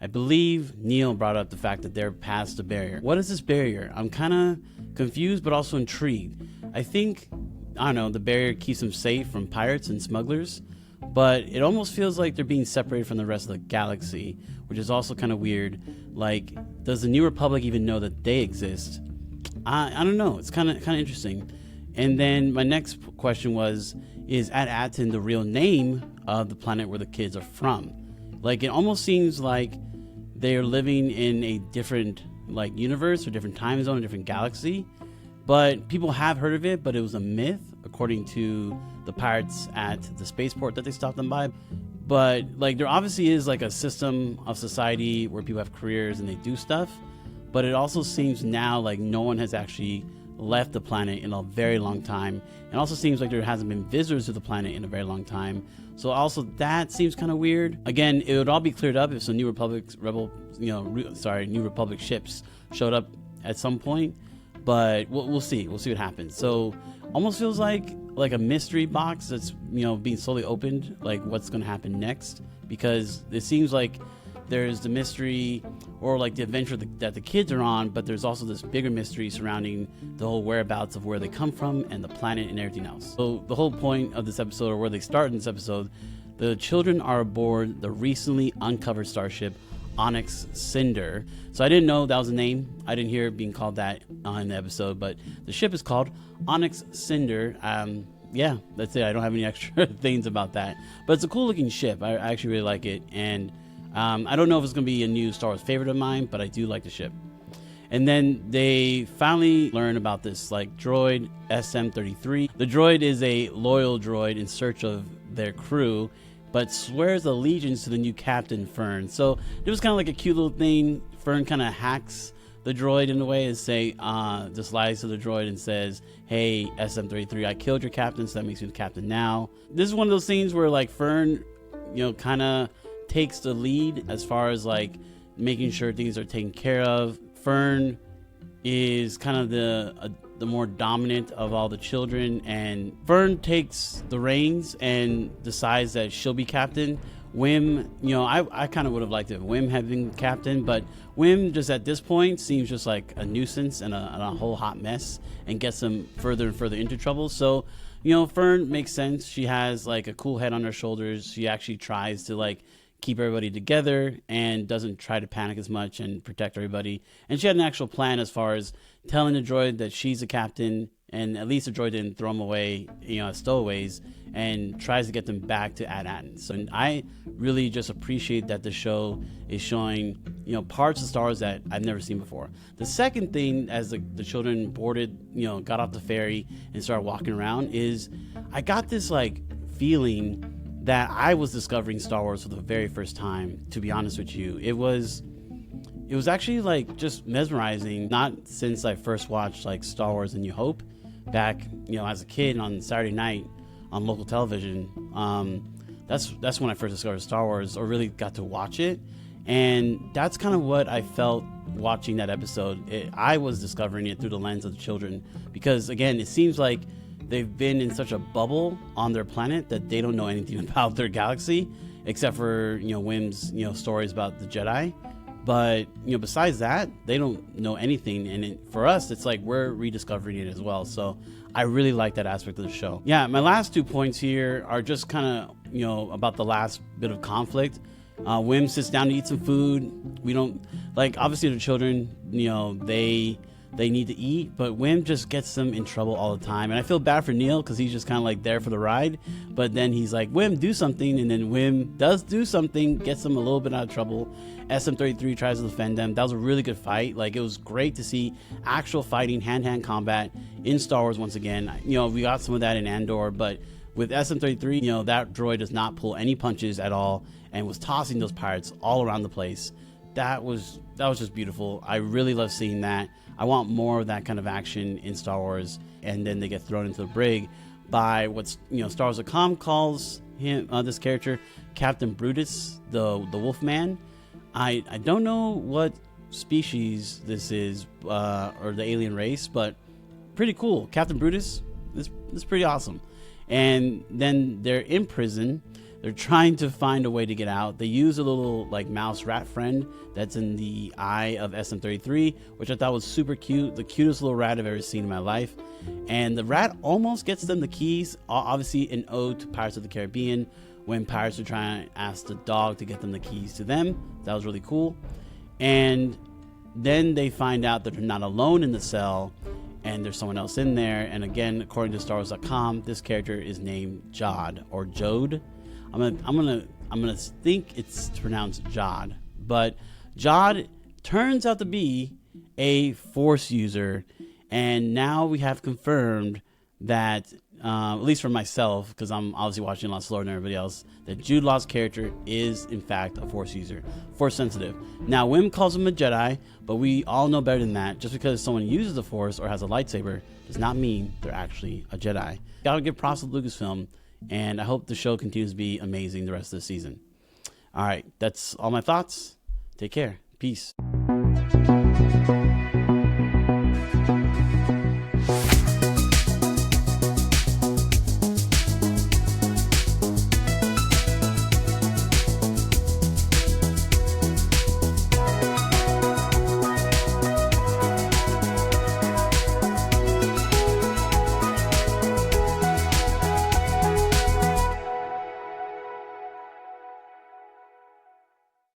I believe Neil brought up the fact that they're past the barrier. What is this barrier? I'm kind of confused, but also intrigued. I don't know, the barrier keeps them safe from pirates and smugglers, but it almost feels like they're being separated from the rest of the galaxy, which is also kind of weird. Like, does the New Republic even know that they exist? I don't know. It's kind of interesting. And then my next question is At-Aten the real name of the planet where the kids are from? Like, it almost seems like they're living in a different like universe or different time zone, a different galaxy, but people have heard of it, but it was a myth according to the pirates at the spaceport that they stopped them by. But like, there obviously is like a system of society where people have careers and they do stuff, but it also seems now like no one has actually left the planet in a very long time. It also seems like there hasn't been visitors to the planet in a very long time. So also that seems kind of weird. Again, it would all be cleared up if some New Republic New Republic ships showed up at some point. But we'll see. We'll see what happens. So almost feels like a mystery box that's being slowly opened. Like what's going to happen next? Because it seems like there's the mystery or like the adventure that the kids are on, but there's also this bigger mystery surrounding the whole whereabouts of where they come from and the planet and everything else. So the whole point of this episode, or where they start in this episode, the children are aboard the recently uncovered starship Onyx Cinder. So I didn't know that was a name. I didn't hear it being called that in the episode, but the ship is called Onyx Cinder. Yeah, that's it. I don't have any extra things about that, but it's a cool looking ship. I actually really like it. And I don't know if it's going to be a new Star Wars favorite of mine, but I do like the ship. And then they finally learn about this like droid SM-33. The droid is a loyal droid in search of their crew, but swears allegiance to the new captain, Fern. So it was kind of like a cute little thing. Fern kind of hacks the droid in a way and just lies to the droid and says, hey, SM-33, I killed your captain, so that makes you the captain now. This is one of those things where like Fern, kind of takes the lead as far as like making sure things are taken care of. Fern is kind of the more dominant of all the children, and Fern takes the reins and decides that she'll be captain. Wim, I kind of would have liked it if Wim had been captain, but Wim just at this point seems just like a nuisance and a whole hot mess and gets them further and further into trouble. So Fern makes sense. She has like a cool head on her shoulders. She actually tries to like keep everybody together and doesn't try to panic as much and protect everybody. And she had an actual plan as far as telling the droid that she's a captain, and at least the droid didn't throw them away, as stowaways, and tries to get them back to At-Aten. So I really just appreciate that the show is showing, parts of Star Wars that I've never seen before. The second thing, as the children boarded, got off the ferry and started walking around, is I got this like feeling that I was discovering Star Wars for the very first time, to be honest with you. It was actually like just mesmerizing, not since I first watched like Star Wars A New Hope back, as a kid on Saturday night on local television. That's when I first discovered Star Wars, or really got to watch it. And that's kind of what I felt watching that episode. I was discovering it through the lens of the children, because again, it seems like they've been in such a bubble on their planet that they don't know anything about their galaxy, except for Wim's stories about the Jedi. But besides that, they don't know anything, and for us, it's like we're rediscovering it as well. So I really like that aspect of the show. Yeah, my last 2 points here are just kind of about the last bit of conflict. Wim sits down to eat some food. We don't obviously the children, they need to eat, but Wim just gets them in trouble all the time. And I feel bad for Neil, because he's just kind of like there for the ride, but then he's like, Wim, do something, and then Wim does do something, gets them a little bit out of trouble. SM-33 tries to defend them. That was a really good fight. Like, it was great to see actual fighting, hand-to-hand combat in Star Wars once again. We got some of that in Andor, but with SM-33, that droid does not pull any punches at all and was tossing those pirates all around the place. That was just beautiful. I really love seeing that. I want more of that kind of action in Star Wars. And then they get thrown into the brig by what's Star Wars.com calls him, this character, Captain Brutus, the Wolfman. I don't know what species this is, or the alien race, but pretty cool. Captain Brutus is pretty awesome. And then they're in prison. They're trying to find a way to get out. They use a little like mouse rat friend that's in the eye of SM-33, which I thought was super cute. The cutest little rat I've ever seen in my life. And the rat almost gets them the keys, obviously an ode to Pirates of the Caribbean, when pirates are trying to ask the dog to get them the keys to them. That was really cool. And then they find out that they're not alone in the cell, and there's someone else in there. And again, according to StarWars.com, this character is named Jod or Jode. I'm gonna think it's pronounced Jod, but Jod turns out to be a Force user, and now we have confirmed that, at least for myself, because I'm obviously watching a lot slower than everybody else, that Jude Law's character is in fact a Force user, Force sensitive. Now, Wim calls him a Jedi, but we all know better than that. Just because someone uses the Force or has a lightsaber does not mean they're actually a Jedi. Gotta give props to Lucasfilm, and I hope the show continues to be amazing the rest of the season. All right, that's all my thoughts. Take care. Peace.